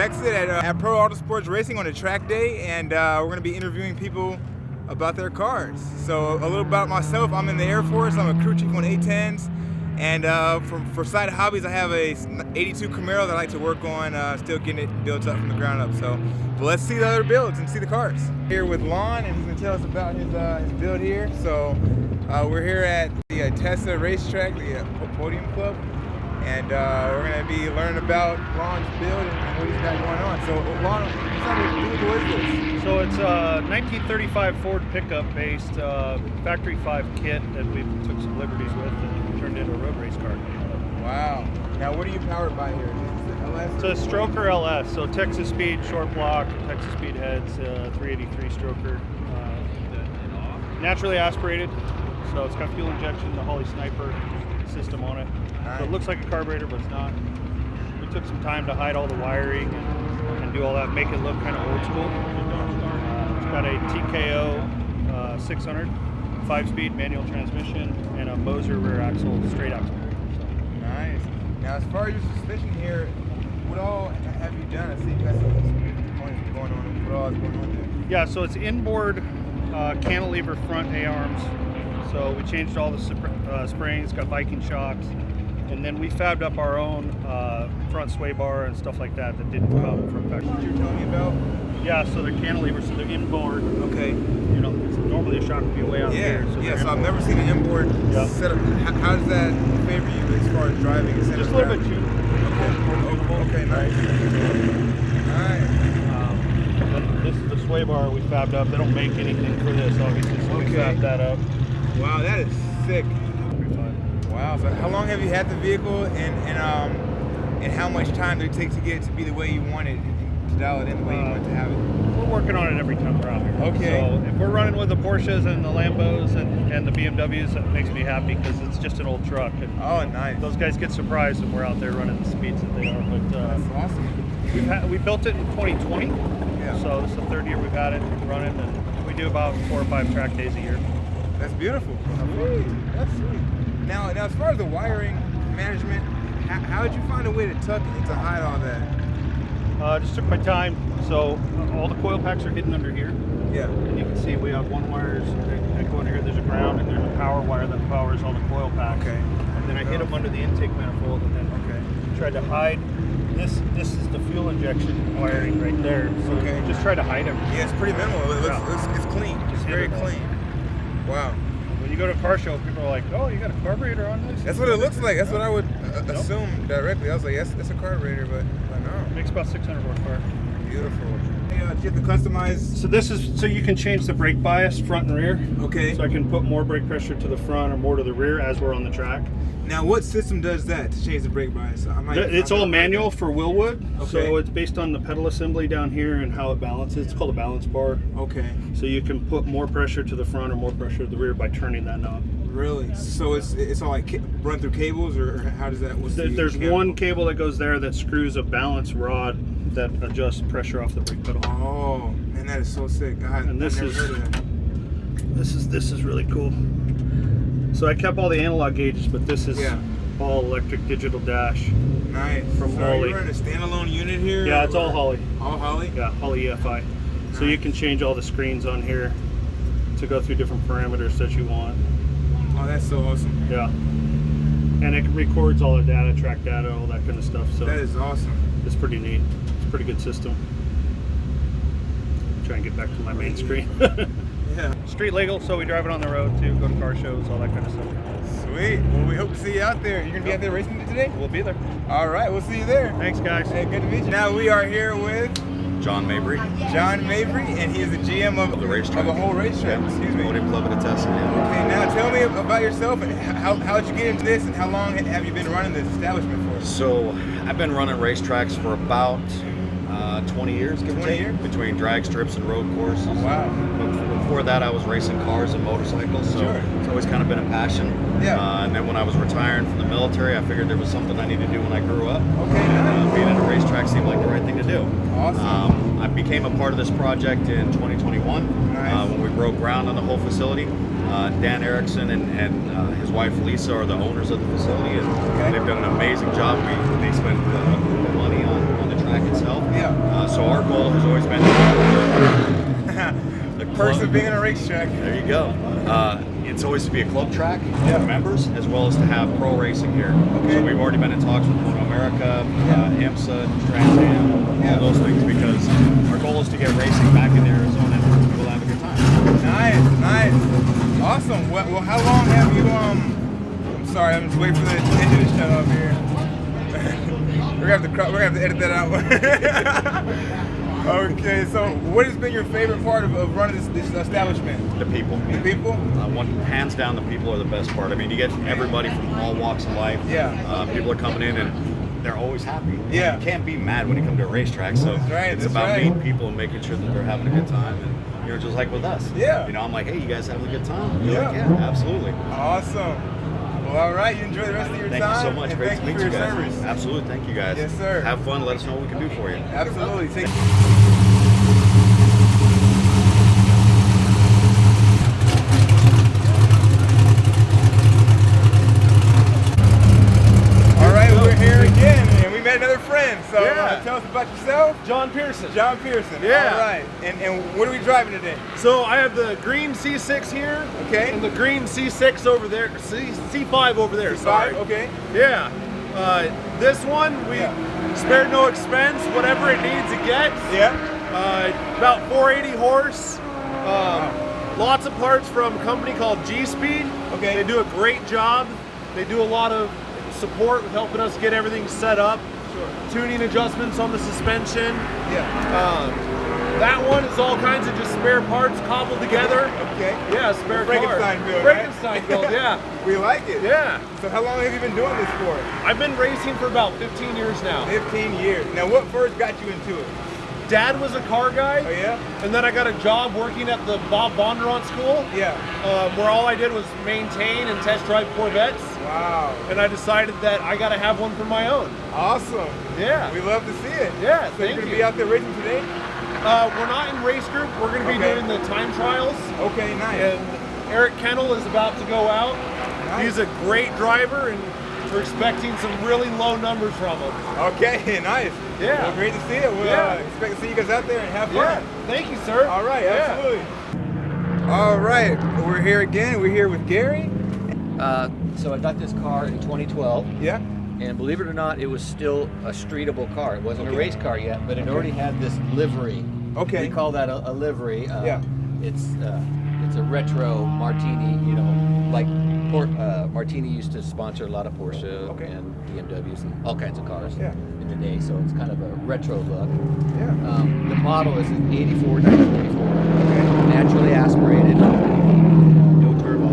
Exit at Pro Auto Sports Racing on a track day, and we're going to be interviewing people about their cars. So a little about myself: I'm in the Air Force. I'm a crew chief on A10s, and for side hobbies, I have a '82 Camaro that I like to work on, still getting it built up from the ground up. So, but let's see the other builds and see the cars. Here with Lon, and he's going to tell us about his build here. So we're here at the Tesla racetrack, the Podium Club. And we're going to be learning about Lon's build and what he's got going on. So, Lon, what is this? So it's a 1935 Ford pickup based factory 5 kit that we took some liberties with and turned into a road race car. Wow. Now, what are you powered by here? Is it LS? It's a stroker LS, so Texas speed, short block, Texas speed heads, 383 stroker. Naturally aspirated, so it's got fuel injection, the Holley Sniper system on it. Nice. So it looks like a carburetor, but it's not. We took some time to hide all the wiring and do all that, make it look kind of old school. It's got a TKO 600, 5-speed manual transmission, and a Moser rear axle, straight axle. So. Nice. Now, as far as your suspension here, what all have you done? I see you got some components going on. What all is going on there? Yeah, so it's inboard cantilever front A-arms. So we changed all the springs, got Viking shocks, and then we fabbed up our own front sway bar and stuff like that didn't come from factory. What you're telling me about? Yeah, so they're cantilevers, so they're inboard. Okay. You know, normally a shock would be way out here. So I've never seen an inboard setup. How does that favor you as far as driving? Just a little bit tuned. Okay, nice. This is the sway bar we fabbed up. They don't make anything for this, obviously, so we fabbed that up. Wow, that is sick. Wow. So how long have you had the vehicle, and how much time did it take to get it to be the way you want it, to dial it in the way you want to have it? We're working on it every time we're out here. Okay. So if we're running with the Porsches and the Lambos and the BMWs, that makes me happy because it's just an old truck. And nice. Those guys get surprised when we're out there running the speeds that they are. But that's awesome. We built it in 2020. Yeah. So this is the third year we've had it running, and we do about 4 or 5 track days a year. That's beautiful. Sweet. That's sweet. Now, as far as the wiring management, how did you find a way to tuck it to hide all that? Just took my time. So all the coil packs are hidden under here. Yeah. And you can see we have one wires that go in here. There's a ground and there's a power wire that powers all the coil packs. Okay. And then I hid them under the intake manifold, and then tried to hide. This is the fuel injection wiring right there. So just try to hide them. Yeah, it's pretty minimal. It's clean. It's very clean. Wow. When you go to a car show, people are like, "Oh, you got a carburetor on this?" That's what it looks like. That's what I would assume directly. I was like, yes, that's a carburetor, but no. It makes about 600 horsepower. Beautiful. Hey, do you have to customize? So this is so you can change the brake bias front and rear. Okay. So I can put more brake pressure to the front or more to the rear as we're on the track. Now, what system does that to change the brake bias? It's all manual for Willwood. Okay. So it's based on the pedal assembly down here and how it balances. It's called a balance bar. Okay. So you can put more pressure to the front or more pressure to the rear by turning that knob. Really? So it's all like run through cables, or how does that? There's one cable that goes there that screws a balance rod that adjusts pressure off the brake pedal. Oh, man, that is so sick. I've never heard of that. This is really cool. So I kept all the analog gauges, but this is all electric digital dash. Nice. From so Holley. You're in a standalone unit here? Yeah, it's all Holley. All Holley? Yeah, Holley EFI. Nice. So you can change all the screens on here to go through different parameters that you want. Oh, that's so awesome. Yeah. And it records all the data, track data, all that kind of stuff. So that is awesome. It's pretty neat. It's a pretty good system. Try and get back to my main screen. Yeah. Street legal, so we drive it on the road too, go to car shows, all that kind of stuff. Sweet. Well, we hope to see you out there. You're going to be out there racing today? We'll be there. All right, we'll see you there. Thanks, guys. Hey, good to meet you. Now we are here with John Mabry. John Mabry, and he is the GM of the racetrack. Of the whole racetrack. Yeah. Excuse me. Podium Club at Tesla. Okay, now tell me about yourself and how did you get into this, and how long have you been running this establishment for? So I've been running racetracks for about 20 years, give or take, between drag strips and road courses. Wow. But before that, I was racing cars and motorcycles, so it's always kind of been a passion. Yeah. And then when I was retiring from the military, I figured there was something I needed to do when I grew up. Okay, nice. Being in a racetrack seemed like the right thing to do. Awesome. I became a part of this project in 2021 when we broke ground on the whole facility. Dan Erickson and his wife Lisa are the owners of the facility, and they've done an amazing job. They spent money on the track racetrack itself. Yeah. So our goal has always been The perks of being on a racetrack. There you go. It's always to be a club track Yeah. for members, as well as to have pro racing here. Okay. So we've already been in talks with Podium America, IMSA, Trans Am, Yeah. all those things, because our goal is to get racing back in Arizona and for people to have a good time. Nice. Awesome. Well, how long have you, I'm sorry, I'm just waiting for the engine to shut off here. we're gonna have to edit that out. Okay, so what has been your favorite part of running this establishment? The people. The people? Hands down, the people are the best part. I mean, you get everybody from all walks of life. Yeah. People are coming in and they're always happy. Yeah. You can't be mad when you come to a racetrack. So That's right, it's that's about right. meeting people and making sure that they're having a good time. And just like with us. Yeah. I'm like, hey, you guys having a good time? You're Yeah. like, yeah, absolutely. Awesome. Well, all right. You enjoy the rest of your Thank time. you so much. And Great thank to you meet for you your guys. service. Absolutely. Thank you guys. Yes, sir. Have fun. Let us know what we can do for you. Absolutely. Thank All right, we're here again, and we met another friend. So tell us about yourself. John Pearson. John Pearson. Yeah. All right. And what are we driving today? So I have the green C6 here. Okay. And the green C6 over there. C5 over there. Sorry. Okay. Yeah. This one we spared no expense. Whatever it needs, it gets. Yeah. About 480 horse. Lots of parts from a company called G-Speed. Okay. They do a great job. They do a lot of support with helping us get everything set up. Sure. Tuning adjustments on the suspension. Yeah. That one is all kinds of just spare parts cobbled together. Okay. Yeah, spare Frankenstein car. build, Frankenstein right? build, yeah. We like it. Yeah. So how long have you been doing this for? I've been racing for about 15 years now. 15 years. Now, what first got you into it? Dad was a car guy. Oh, yeah? And then I got a job working at the Bob Bondurant School. Yeah. Where all I did was maintain and test drive Corvettes. Wow. And I decided that I got to have one for my own. Awesome. Yeah. We love to see it. Yeah, So thank you're going to you. be out there racing today? We're not in race group. We're going to be Okay. doing the time trials. Okay, nice. And Eric Kennel is about to go out. Nice. He's a great driver, and we're expecting some really low numbers from him. Okay, nice. Yeah. Well, great to see it. We'll expect to see you guys out there and have fun. Yeah, thank you, sir. All right, Yeah. absolutely. All right, we're here again. We're here with Gary. So I got this car in 2012, Yeah. and believe it or not, it was still a streetable car. It wasn't Okay. a race car yet, but it already had this livery. Okay. We call that a livery. Yeah. It's a retro Martini. Like Martini used to sponsor a lot of Porsche Okay. and BMWs and all kinds of cars Yeah. in the day. So it's kind of a retro look. Yeah. The model is an 84 944, Okay. naturally aspirated, no turbo.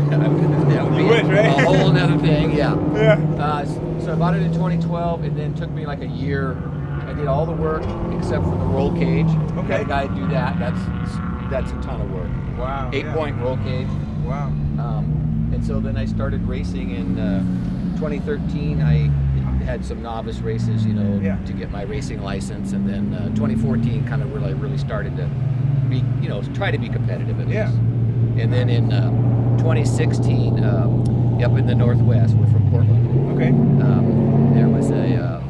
That would be You wish, right? a whole nother thing, yeah. Yeah. So I bought it in 2012, and then it took me like a year. I did all the work except for the roll cage. Okay. Got a guy to do that. That's a ton of work. Wow. 8-point roll cage. Wow. And so then I started racing in 2013. I had some novice races, Yeah. to get my racing license, and then 2014 kind of really started to be, try to be competitive at Yeah. least. And then in 2016, up in the Northwest, we're from Portland. Okay. There was a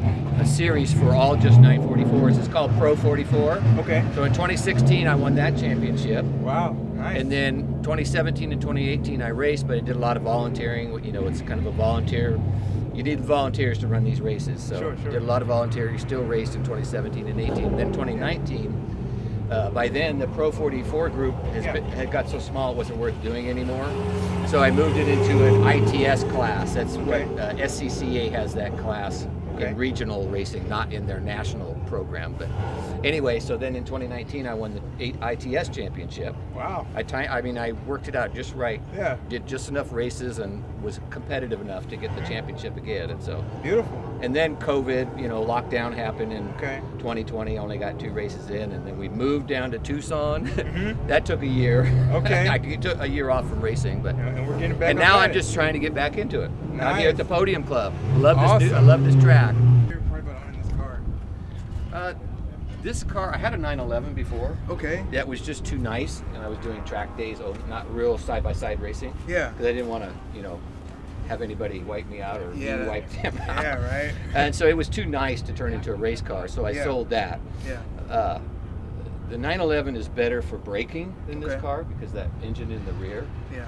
series for all just 944s. It's called Pro 44. Okay. So in 2016, I won that championship. Wow. Nice. And then 2017 and 2018, I raced, but I did a lot of volunteering. It's kind of a volunteer. You need volunteers to run these races. So Sure. did a lot of volunteering. Still raced in 2017 and 18. Then 2019, by then the Pro 44 group had got so small it wasn't worth doing anymore. So I moved it into an ITS class. That's what SCCA has that class. Okay. In regional racing, not in their national program. But anyway, so then in 2019, I won the ITS championship. Wow. I worked it out just right. Yeah. Did just enough races and was competitive enough to get the championship again. And so, Beautiful. and then COVID, lockdown happened in Okay. 2020. Only got 2 races in, and then we moved down to Tucson. That took a year. Okay. I took a year off from racing, but. And we're getting back. And on now I'm track. just trying to get back into it. I'm Nice. here at the Podium Club. I love this. I Awesome. love this track. Favorite part about owning this car? This car, I had a 911 before. Okay. That was just too nice, and I was doing track days, not real side-by-side racing. Yeah. Because I didn't want to, have anybody wipe me out or Yeah, me wipe them out. Yeah, right. And so it was too nice to turn into a race car, so I Yeah. sold that. Yeah. The 911 is better for braking than this Okay. car because that engine in the rear, Yeah.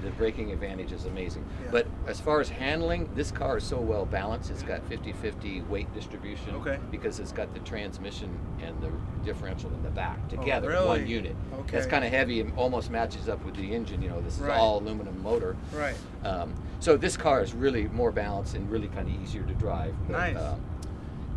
the braking advantage is amazing. Yeah. But as far as handling, this car is so well balanced. It's got 50-50 weight distribution Okay. because it's got the transmission and the differential in the back together, really? one unit. Okay. That's kind of heavy and almost matches up with the engine. You know, this is Right. all aluminum motor. Right. So this car is really more balanced and really kind of easier to drive. But, Nice.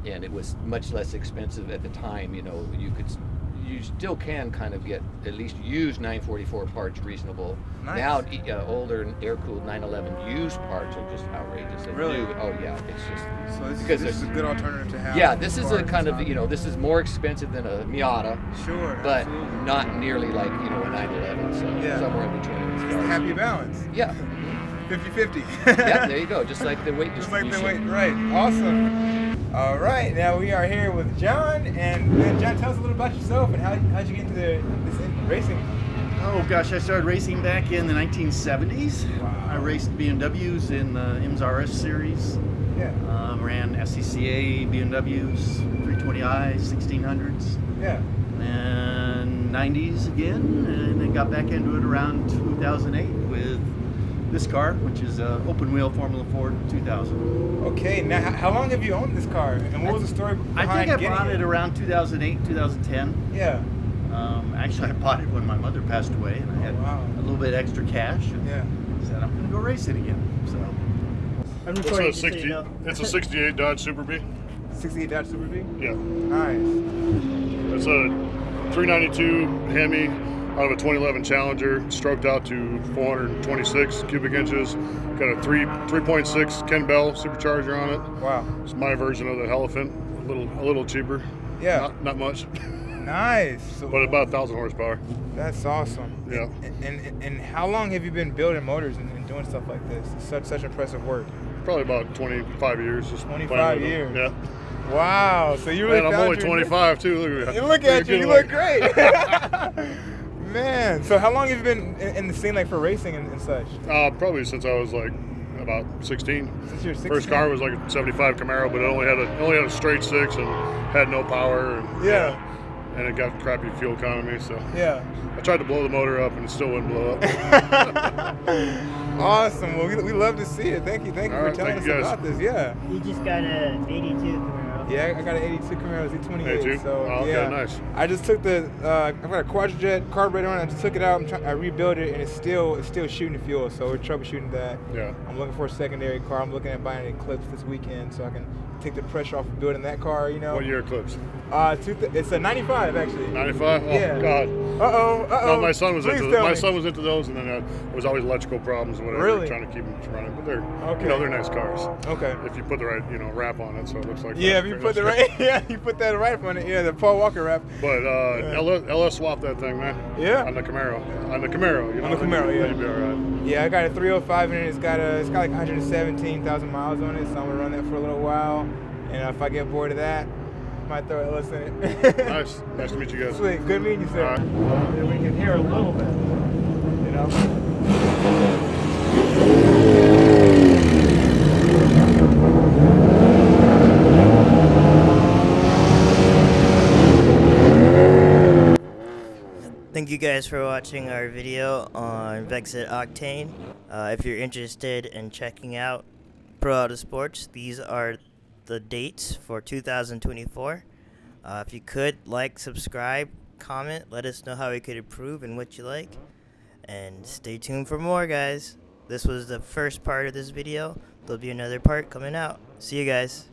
And it was much less expensive at the time. You know, you still can kind of get at least used 944 parts reasonable. Nice. Now older and air-cooled 911 used parts are just outrageous. And Really? oh yeah, it's just So because this is a good alternative to have. yeah. This is a parts kind of on. this is more expensive than a Miata, Sure. but absolutely. not nearly like a 911. So Yeah. somewhere in between. as It's far a as- happy balance. Yeah. 50-50. Yeah. There you go. Just like the weight Just like distribution. the weight, right? Awesome. All right, now we are here with John, and John, tell us a little about yourself and how'd you get into this racing? Oh gosh, I started racing back in the 1970s. Wow. I raced BMWs in the IMS RS series. Yeah, Ran SCCA BMWs, 320i, 1600s, yeah. and 90s again, and then got back into it around 2008 with this car, which is an open wheel Formula Ford 2000. Okay, now how long have you owned this car, and what was the story behind I think I getting bought it around 2008, 2010. Yeah, Actually, I bought it when my mother passed away, and I had wow. a little bit extra cash. And Yeah. said I'm going to go race it again. So I'm It's recording a just so 60. you know. It's a '68 Dodge Super B. 68 Dodge Super B. Yeah, Nice. it's a 392 Hemi out of a 2011 Challenger, stroked out to 426 cubic inches. Got a 3.6 Ken Bell supercharger on it. Wow. It's my version of the Elephant, a little cheaper. Yeah. Not much, Nice. So but about 1,000 horsepower. that's awesome. Yeah. And how long have you been building motors and doing stuff like this? It's such impressive work. Probably about 25 years. Just 25 playing with them. years. Yeah. Wow. So you really And I'm found only your 25 too. Look at me. Look at you. You Look look great. Man. So how long have you been in the scene like for racing and such? Probably since I was like about 16. Since you're 16. First car was like a '75 Camaro, but it only had a straight six and had no power. And, Yeah. And it got crappy fuel economy, so Yeah. I tried to blow the motor up and it still wouldn't blow up. Awesome. Well, we love to see it. Thank you All for right, telling thank us you, guys. about this. Yeah. You just got a 82 Camaro. Yeah, I got an 82 Camaro Z28. 82? So Oh, okay, yeah, nice. I just took the I've got a quadrojet carburetor on it. I just took it out. I rebuilt it, and it's still shooting fuel. So we're troubleshooting that. Yeah. I'm looking for a secondary car. I'm looking at buying an Eclipse this weekend, so I can take the pressure off of building that car. You know. What year Eclipse? It's a 95 actually. 95? Oh Yeah. God. Uh-oh. No, my son was Please into tell me. those, and then there was always electrical problems and whatever. Really? Trying to keep them running, but they're Okay. they're nice cars. Okay. If you put the right wrap on it, so it looks like Yeah, that. if you put the right, yeah, you put that right on it. Yeah, the Paul Walker wrap. But LS swapped that thing, man. Yeah. On the Camaro. On the Camaro, you know. On the Camaro, then yeah. You'd be all right. Yeah, I got a 305 in it. It's got like 117,000 miles on it, so I'm gonna run that for a little while. And if I get bored of that, I might throw LS in it. Nice. Nice to meet you guys. Sweet. Good meeting you, sir. All right. We can hear a little bit. You know. Thank you guys for watching our video on Vexit Octane. If you're interested in checking out Pro Auto Sports, these are the dates for 2024. If you could like, subscribe, comment, let us know how we could improve and what you like. And stay tuned for more, guys. This was the first part of this video. There'll be another part coming out. See you guys.